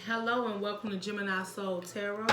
Hello and welcome to Gemini Soul Tarot.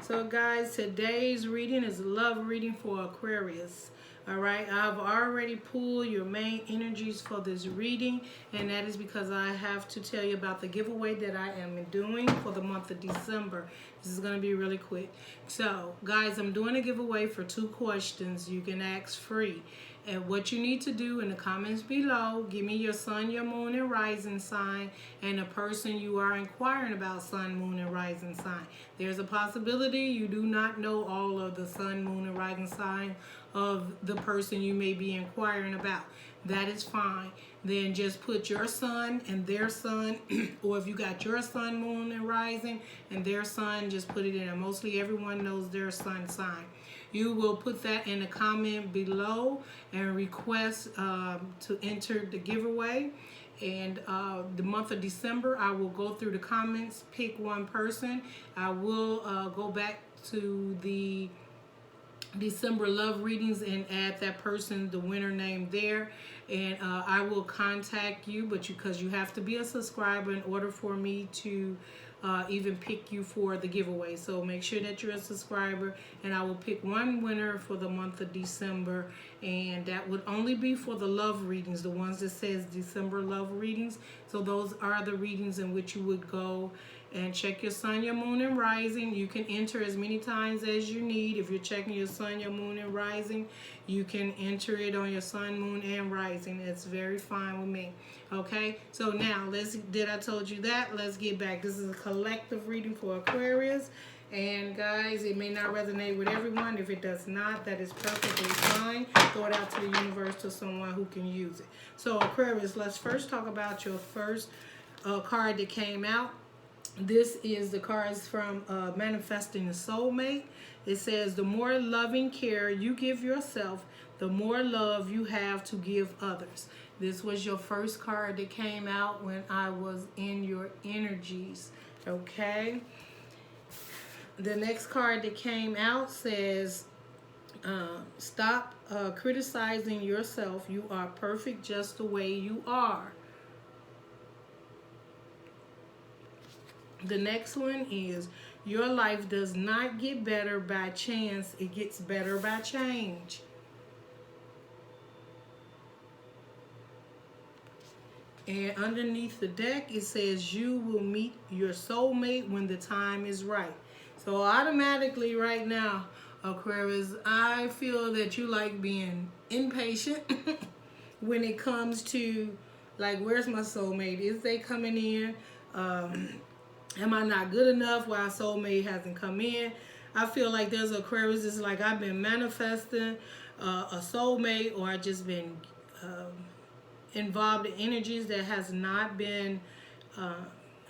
So guys, today's reading is a love reading for Aquarius. Alright, I've already pulled your main energies for this reading, and that is because I have to tell you about the giveaway that I am doing for the month of December. This is going to be really quick. So guys, I'm doing a giveaway for 2 questions you can ask free. And what you need to do in the comments below, give me your sun, your moon, and rising sign, and the person you are inquiring about sun, moon, and rising sign. There's a possibility you do not know all of the sun, moon, and rising sign of the person you may be inquiring about. That is fine. Then just put your sun and their sun, or if you got your sun, moon, and rising, and their sun, just put it in. And mostly everyone knows their sun sign. You will put that in the comment below and request to enter the giveaway. And the month of December, I will go through the comments, pick one person. I will go back to the December love readings and add that person, the winner name there, and I will contact you, but because you have to be a subscriber in order for me to even pick you for the giveaway. So make sure that you're a subscriber, and I will pick one winner for the month of December, and that would only be for the love readings, the ones that says December love readings. So those are the readings in which you would go and check your sun, your moon, and rising. You can enter as many times as you need. If you're checking your sun, your moon, and rising, you can enter it on your sun, moon, and rising. It's very fine with me. Okay, so now I told you that? Let's get back. This is a collective reading for Aquarius. And guys, it may not resonate with everyone. If it does not, that is perfectly fine. Throw it out to the universe, to someone who can use it. So Aquarius, let's first talk about your first card that came out. This is the cards from Manifesting the Soulmate. It says, the more loving care you give yourself, the more love you have to give others. This was your first card that came out when I was in your energies. Okay. The next card that came out says, stop criticizing yourself. You are perfect just the way you are. The next one is, your life does not get better by chance, it gets better by change. And underneath the deck, it says, you will meet your soulmate when the time is right. So automatically right now, Aquarius, I feel that you like being impatient when it comes to, like, where's my soulmate? Is they coming in? Am I not good enough? Why soulmate hasn't come in? I feel like there's Aquarius. It's like I've been manifesting a soulmate, or I just been involved in energies that has not been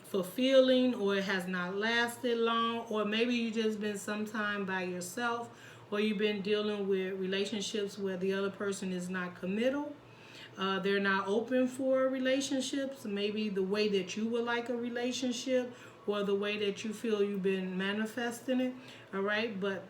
fulfilling, or it has not lasted long, or maybe you just been sometime by yourself, or you've been dealing with relationships where the other person is not committal. They're not open for relationships, maybe the way that you would like a relationship, or the way that you feel you've been manifesting it. All right, but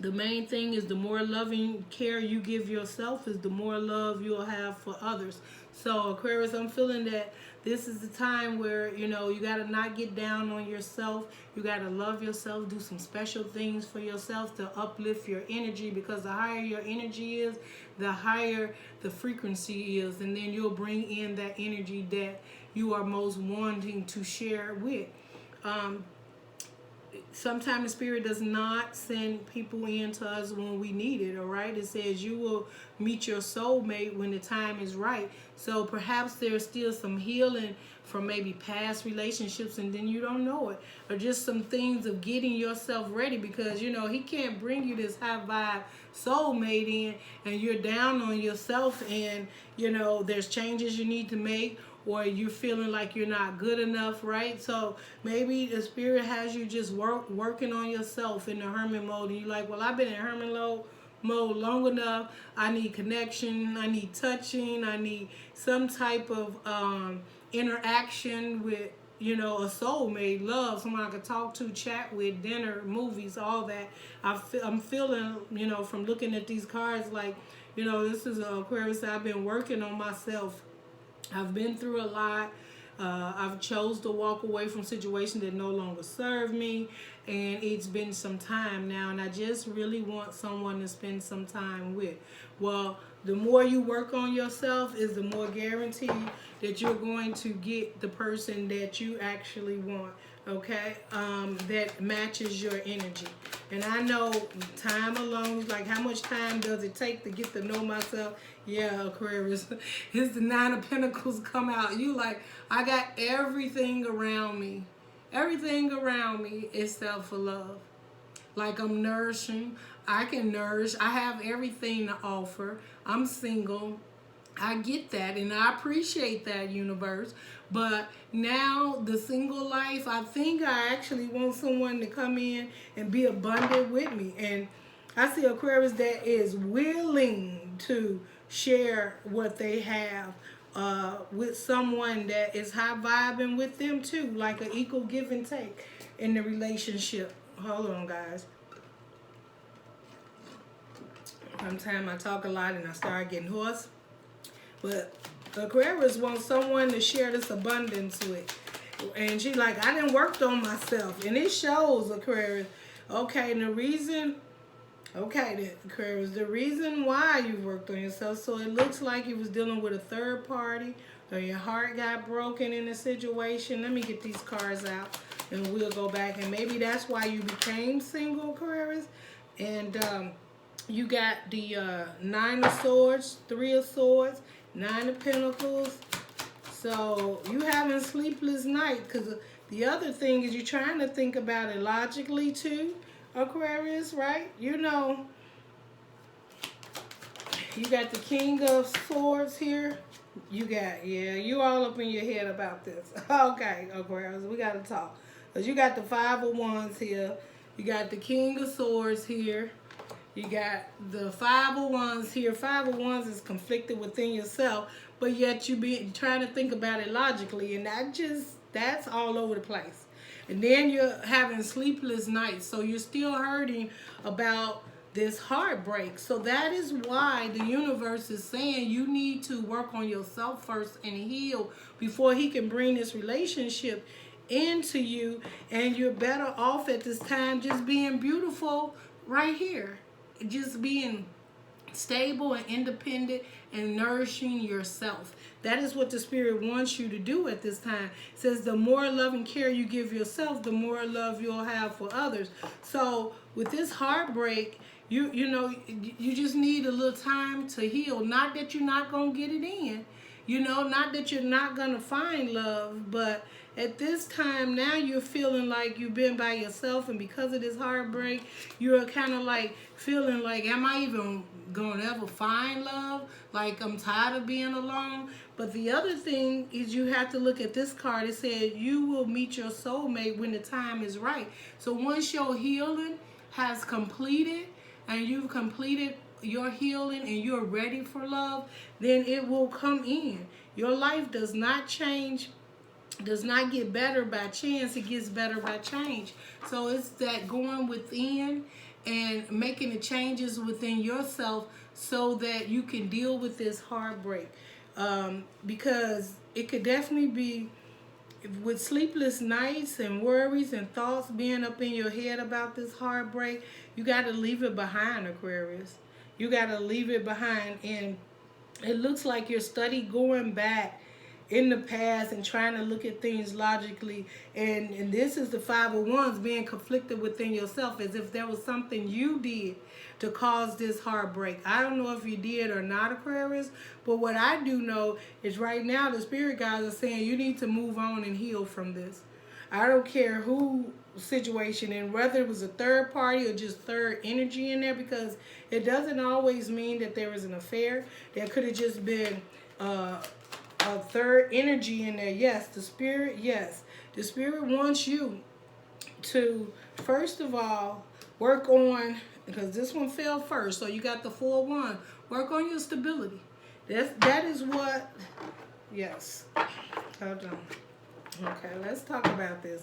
the main thing is, the more loving care you give yourself is the more love you'll have for others. So Aquarius, I'm feeling that this is the time where, you know, you got to not get down on yourself. You got to love yourself, do some special things for yourself to uplift your energy, because the higher your energy is, the higher the frequency is, and then you'll bring in that energy that you are most wanting to share with. Sometimes the spirit does not send people in to us when we need it, all right? It says you will meet your soulmate when the time is right. So perhaps there's still some healing from maybe past relationships, and then you don't know it. Or just some things of getting yourself ready, because, you know, he can't bring you this high vibe soulmate in and you're down on yourself, and, you know, there's changes you need to make, or you're feeling like you're not good enough, right? So maybe the spirit has you just working on yourself in the hermit mode, and you're like, well, I've been in hermit mode long enough. I need connection, I need touching, I need some type of interaction with, you know, a soulmate, love, someone I could talk to, chat with, dinner, movies, all that. I'm feeling, you know, from looking at these cards, like, you know, this is Aquarius. I've been working on myself. I've been through a lot. I've chose to walk away from situations that no longer serve me, and it's been some time now, and I just really want someone to spend some time with. Well, the more you work on yourself is the more guaranteed that you're going to get the person that you actually want, okay, that matches your energy. And I know time alone, like how much time does it take to get to know myself? Yeah, Aquarius, it's the Nine of Pentacles come out. You like, I got everything around me. Everything around me except for love. Like I'm nourishing. I can nourish. I have everything to offer. I'm single. I get that and I appreciate that, universe. But now the single life, I think I actually want someone to come in and be abundant with me. And I see Aquarius that is willing to share what they have with someone that is high vibing with them too, like an equal give and take in the relationship. Hold on, guys. Sometimes I talk a lot and I start getting hoarse. But Aquarius wants someone to share this abundance with. And she like, I done worked on myself. And it shows, Aquarius. Okay, and the reason, okay, Aquarius, the reason why you worked on yourself, so it looks like you was dealing with a third party, or your heart got broken in a situation. Let me get these cards out, and we'll go back. And maybe that's why you became single, Aquarius. And you got the Nine of Swords, Three of Swords, Nine of Pentacles. So you having sleepless night, because the other thing is you're trying to think about it logically too, Aquarius, right? You know, you got the King of Swords here. You got, yeah, you all up in your head about this. Okay, Aquarius, we got to talk. Because you got the Five of Wands here. You got the King of Swords here. You got the Five of Wands here. Five of Wands is conflicted within yourself, but yet you be trying to think about it logically, and that's all over the place. And then you're having sleepless nights, so you're still hurting about this heartbreak. So that is why the universe is saying you need to work on yourself first and heal before he can bring this relationship into you, and you're better off at this time just being beautiful right here. Just being stable and independent and nourishing yourself. That is what the Spirit wants you to do at this time. It says the more love and care you give yourself, the more love you'll have for others. So with this heartbreak, you know, you just need a little time to heal. Not that you're not going to get it in. You know, not that you're not going to find love, but at this time now you're feeling like you've been by yourself, and because of this heartbreak, you're kind of like feeling like, am I even going to ever find love? Like, I'm tired of being alone. But the other thing is you have to look at this card. It said you will meet your soulmate when the time is right. So once your healing has completed and you've completed your healing and you're ready for love, then it will come in. Your life does not change, does not get better by chance. It gets better by change. So it's that going within and making the changes within yourself so that you can deal with this heartbreak. Because it could definitely be with sleepless nights and worries and thoughts being up in your head about this heartbreak. You got to leave it behind, Aquarius. You got to leave it behind. And it looks like you're going back in the past and trying to look at things logically. And this is the Five of Wands being conflicted within yourself, as if there was something you did to cause this heartbreak. I don't know if you did or not, Aquarius, but what I do know is right now the spirit guides are saying you need to move on and heal from this. I don't care who situation, and whether it was a third party or just third energy in there, because it doesn't always mean that there was an affair. There could have just been a third energy in there. Yes, the spirit, yes. The spirit wants you to, first of all, work on, because this one fell first, so you got the 4 of Wands. Work on your stability. That is what, yes. Hold on. Okay, let's talk about this.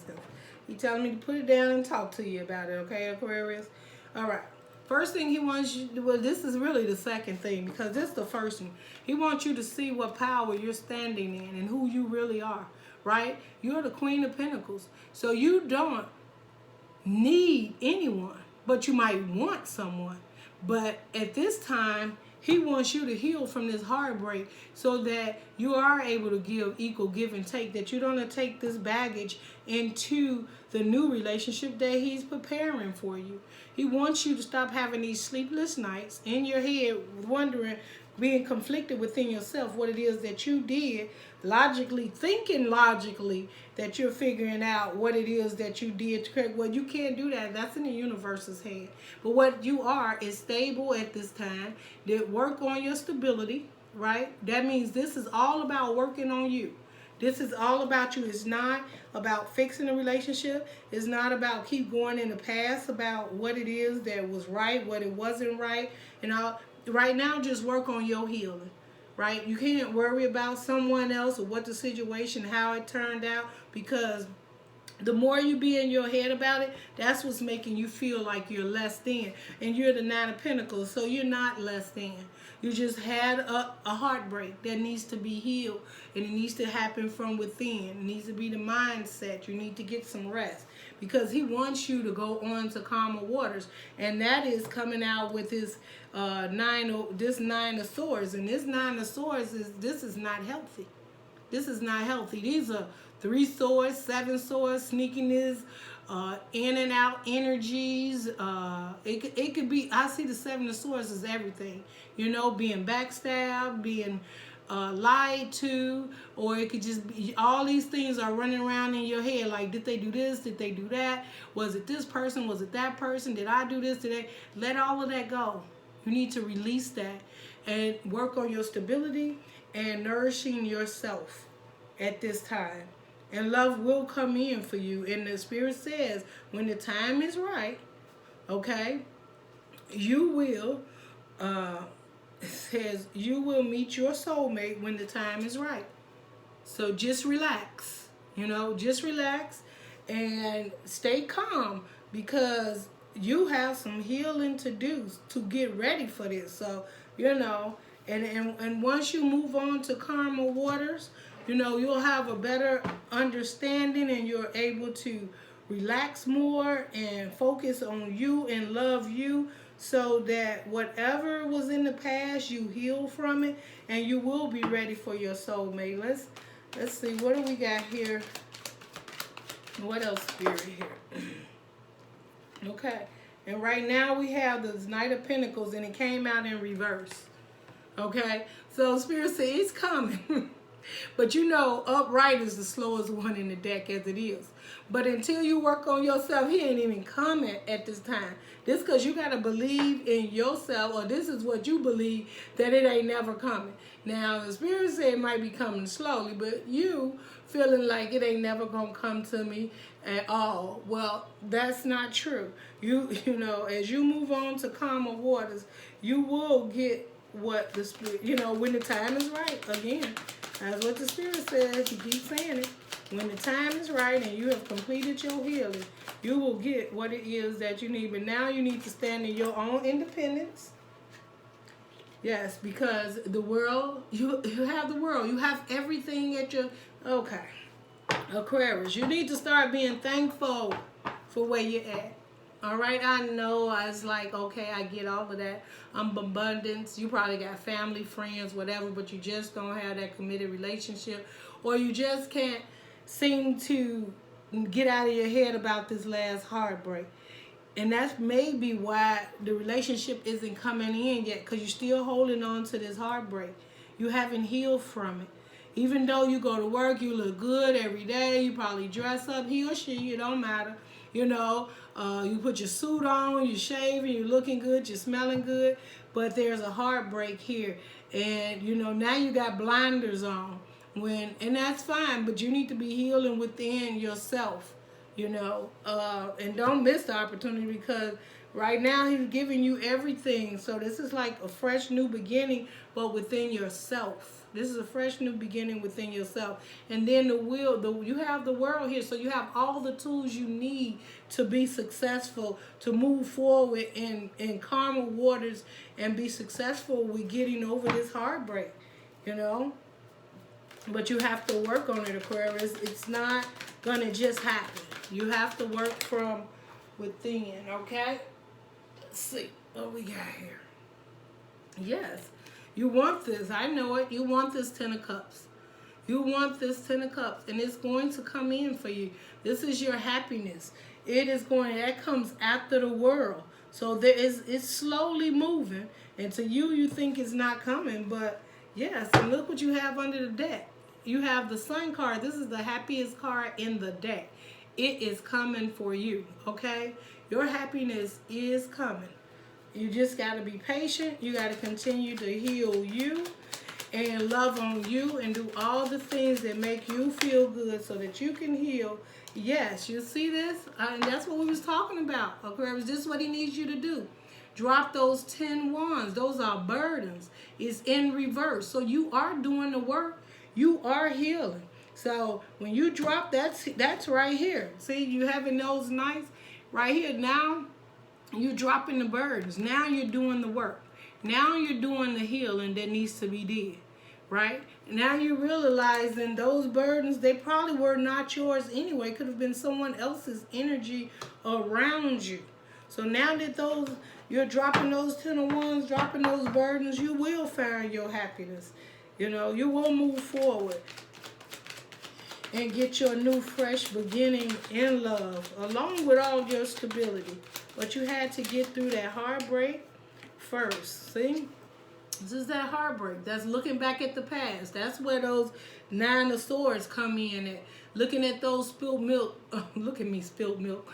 He's telling me to put it down and talk to you about it, okay, Aquarius? All right. First thing he wants you to do, well, this is really the second thing, because this is the first one. He wants you to see what power you're standing in and who you really are. right? You're the Queen of Pentacles. So you don't need anyone, but you might want someone. But at this time, he wants you to heal from this heartbreak so that you are able to give equal give and take, that you don't take this baggage into the new relationship that he's preparing for you. He wants you to stop having these sleepless nights in your head, wondering, being conflicted within yourself, what it is that you did, logically, thinking logically that you're figuring out what it is that you did to correct. Well, you can't do that. That's in the universe's head. But what you are is stable at this time. That work on your stability, right? That means this is all about working on you. This is all about you. It's not about fixing a relationship. It's not about keep going in the past about what it is that was right, what it wasn't right, and all. Right now, just work on your healing, right? You can't worry about someone else or what the situation, how it turned out, because the more you be in your head about it, that's what's making you feel like you're less than. And you're the Nine of Pentacles, so you're not less than. You just had a heartbreak that needs to be healed, and it needs to happen from within. It needs to be the mindset. You need to get some rest, because he wants you to go on to calmer waters, and that is coming out with his Nine of Swords. And this Nine of Swords this is not healthy. This is not healthy. These are 3 swords, 7 swords, sneakiness, in and out energies. It could be, I see the 7 of Swords as everything. You know, being backstabbed, being lied to, or it could just be all these things are running around in your head. Like, did they do this? Did they do that? Was it this person? Was it that person? Did I do this today? Let all of that go. You need to release that and work on your stability and nourishing yourself at this time. And love will come in for you. And the Spirit says, when the time is right, okay, you will, it says, you will meet your soulmate when the time is right. So just relax, you know, just relax and stay calm, because you have some healing to do to get ready for this. So, you know, and once you move on to calmer waters, you know, you'll have a better understanding, and you're able to relax more and focus on you and love you, so that whatever was in the past, you heal from it, and you will be ready for your soulmate. Let's see, what do we got here? What else, Spirit, here? Okay, and right now we have the Knight of Pentacles, and it came out in reverse. Okay, so Spirit says it's coming. But you know, upright is the slowest one in the deck as it is. But until you work on yourself, he ain't even coming at this time. This because you got to believe in yourself, or this is what you believe, that it ain't never coming. Now, the Spirit said it might be coming slowly, but you feeling like it ain't never going to come to me at all. Well, that's not true. You know, as you move on to calmer waters, you will get what the Spirit, you know, when the time is right. Again, that's what the Spirit says. He keeps saying it. When the time is right and you have completed your healing, you will get what it is that you need. But now you need to stand in your own independence. Yes, because the world, you have the world. You have everything at your, okay. Aquarius, you need to start being thankful for where you're at. All right, I know it's like, okay, I get all of that. Abundance. You probably got family, friends, whatever, but you just don't have that committed relationship, or you just can't seem to get out of your head about this last heartbreak. And that's maybe why the relationship isn't coming in yet, because you're still holding on to this heartbreak. You haven't healed from it. Even though you go to work, you look good every day, you probably dress up, he or she, it don't matter. You know, you put your suit on, you're shaving, you're looking good, you're smelling good, but there's a heartbreak here. And, you know, now you got blinders on. And that's fine, but you need to be healing within yourself, you know. And don't miss the opportunity, because right now he's giving you everything. So this is like a fresh new beginning, but within yourself. This is a fresh new beginning within yourself. And then you have the world here. So you have all the tools you need to be successful, to move forward in calmer waters and be successful with getting over this heartbreak, you know. But you have to work on it, Aquarius. It's not going to just happen. You have to work from within, okay? Let's see what we got here. Yes, you want this. I know it. You want this 10 of Cups. You want this 10 of Cups, and it's going to come in for you. This is your happiness. It is going, that comes after the world. So it's slowly moving, and to you, you think it's not coming, but yes, and look what you have under the deck. You have the Sun card. This is the happiest card in the deck. It is coming for you, okay? Your happiness is coming. You just got to be patient. You got to continue to heal you and love on you and do all the things that make you feel good so that you can heal. Yes, you see this? And that's what we was talking about, Aquarius. This is what he needs you to do. Drop those 10 wands. Those are burdens. It's in reverse. So you are doing the work. You are healing. So when you drop, that's right here. See, you having those nights right here. Now you're dropping the burdens. Now you're doing the work. Now you're doing the healing that needs to be did. Right? Now you're realizing those burdens, they probably were not yours anyway. Could have been someone else's energy around you. So now that you're dropping those 10 of wands, dropping those burdens, you will find your happiness. You know, you will move forward and get your new fresh beginning in love, along with all your stability. But you had to get through that heartbreak first. See? This is that heartbreak. That's looking back at the past. That's where those 9 of Swords come in at. Looking at those spilled milk. Look at me, spilled milk.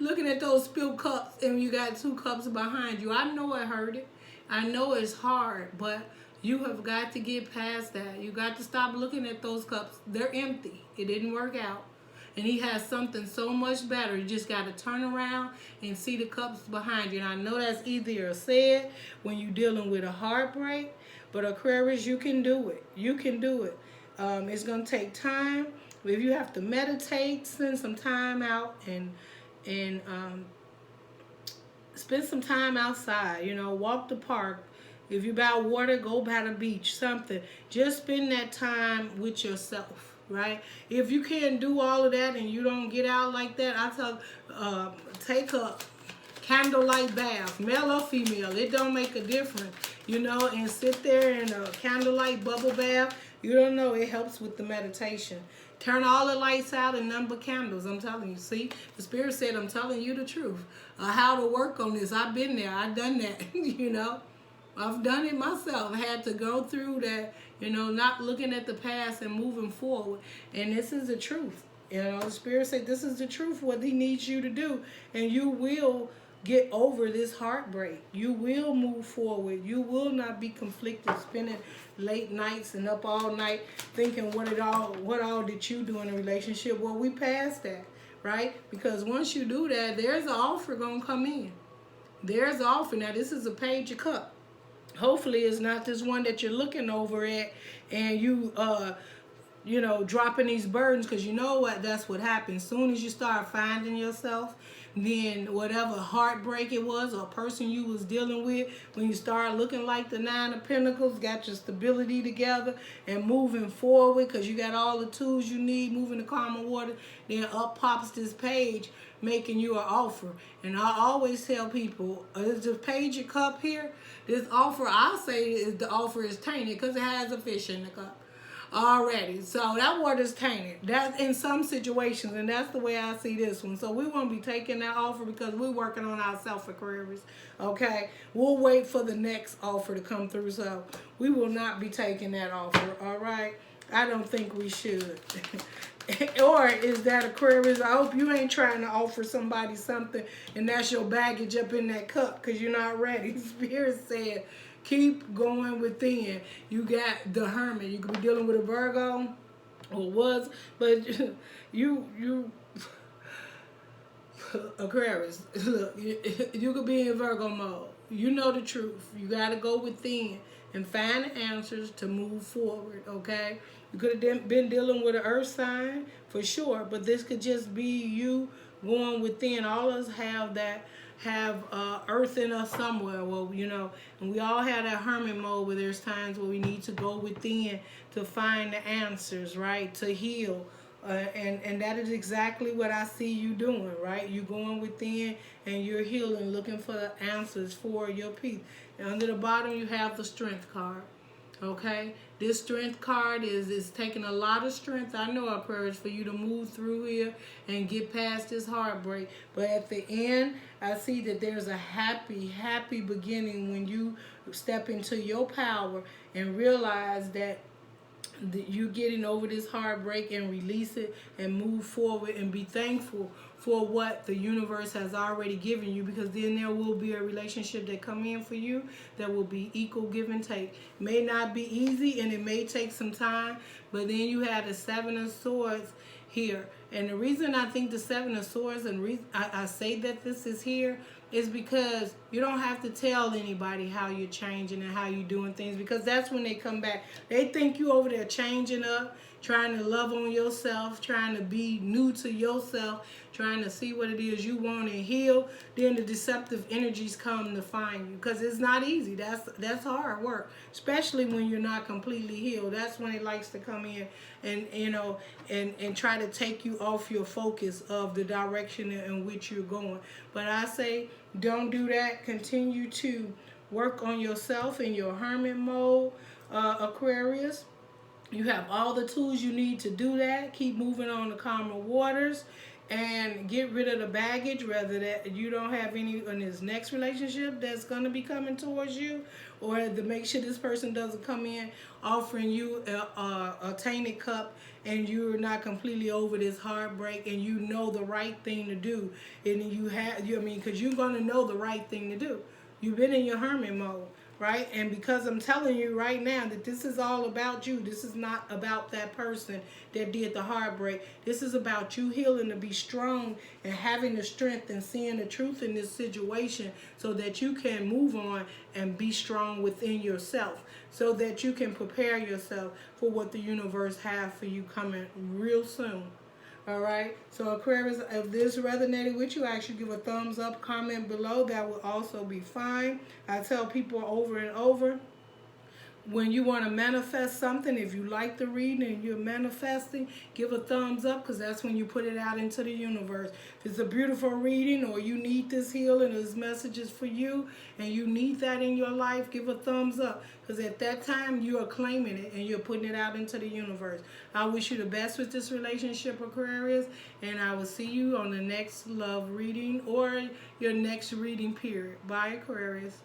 Looking at those spilled cups, and you got 2 cups behind you. I know it hurted. I know it's hard, but you have got to get past that. You got to stop looking at those cups. They're empty. It didn't work out. And he has something so much better. You just got to turn around and see the cups behind you. And I know that's easier said when you're dealing with a heartbreak. But Aquarius, you can do it. You can do it. It's going to take time. If you have to meditate, spend some time out and spend some time outside. You know, walk the park. If you're by water, go by the beach, something. Just spend that time with yourself, right? If you can't do all of that and you don't get out like that, I tell take a candlelight bath, male or female. It don't make a difference, you know, and sit there in a candlelight bubble bath. You don't know, it helps with the meditation. Turn all the lights out and none but candles. I'm telling you. See, the Spirit said, I'm telling you the truth. How to work on this. I've been there. I've done that, you know. I've done it myself. I had to go through that, you know, not looking at the past and moving forward. And this is the truth. You know, the Spirit said this is the truth, what he needs you to do. And you will get over this heartbreak. You will move forward. You will not be conflicted, spending late nights and up all night thinking what all did you do in a relationship. Well, we passed that, right? Because once you do that, there's an offer going to come in. There's an offer. Now, this is a Page of Cups. Hopefully it's not this one that you're looking over at and you know, dropping these burdens, because you know what, that's what happens. Soon as you start finding yourself, then whatever heartbreak it was or person you was dealing with, when you start looking like the 9 of Pentacles, got your stability together and moving forward because you got all the tools you need, moving the calm water, then up pops this page making you an offer. And I always tell people, there's a Page of Cup here. This offer, I say is the offer is tainted because it has a fish in the cup already. So that water's tainted. That's in some situations, and that's the way I see this one. So we won't be taking that offer because we're working on ourselves, Aquarius. Okay? We'll wait for the next offer to come through. So we will not be taking that offer. All right? I don't think we should. Or is that, Aquarius, I hope you ain't trying to offer somebody something and that's your baggage up in that cup because you're not ready. Spirit said, keep going within. You got the Hermit. You could be dealing with a Virgo or was, but you Aquarius, look, you could be in Virgo mode. You know the truth. You got to go within and find the answers to move forward, okay? You could have been dealing with an earth sign for sure, but this could just be you going within. All of us have that have earth in us somewhere. Well, you know, and we all have that hermit mode where there's times where we need to go within to find the answers, right? To heal. And that is exactly what I see you doing, right? You're going within and you're healing, looking for the answers for your peace. And under the bottom, you have the Strength card. Okay, this Strength card is taking a lot of strength, I know, Aquarius, for you to move through here and get past this heartbreak. But at the end, I see that there's a happy beginning when you step into your power and realize that you're getting over this heartbreak and release it and move forward and be thankful for what the universe has already given you, because then there will be a relationship that come in for you that will be equal give and take. It may not be easy and it may take some time, but then you have the Seven of Swords here. And the reason I think the Seven of Swords, and I say that this is here, is because you don't have to tell anybody how you're changing and how you're doing things, because that's when they come back. They think you over there changing up, trying to love on yourself, trying to be new to yourself, trying to see what it is you want and heal. Then the deceptive energies come to find you, because it's not easy. That's hard work, especially when you're not completely healed. That's when it likes to come in and, you know, and try to take you off your focus of the direction in which you're going. But I say, don't do that. Continue to work on yourself in your hermit mode, Aquarius. You have all the tools you need to do that. Keep moving on the calmer waters and get rid of the baggage, whether that you don't have any in this next relationship that's going to be coming towards you, or to make sure this person doesn't come in offering you a tainted cup and you're not completely over this heartbreak and you know the right thing to do. And because you're going to know the right thing to do. You've been in your hermit mode, right? And because I'm telling you right now that this is all about you. This is not about that person that did the heartbreak. This is about you healing to be strong and having the strength and seeing the truth in this situation so that you can move on and be strong within yourself, so that you can prepare yourself for what the universe has for you coming real soon. All right, so Aquarius, if this resonated with you, I actually give a thumbs up, comment below. That will also be fine. I tell people over and over, when you want to manifest something, if you like the reading and you're manifesting, give a thumbs up, because that's when you put it out into the universe. If it's a beautiful reading or you need this healing, this message is for you, and you need that in your life, give a thumbs up, because at that time you are claiming it and you're putting it out into the universe. I wish you the best with this relationship, Aquarius, and I will see you on the next love reading or your next reading period. Bye, Aquarius.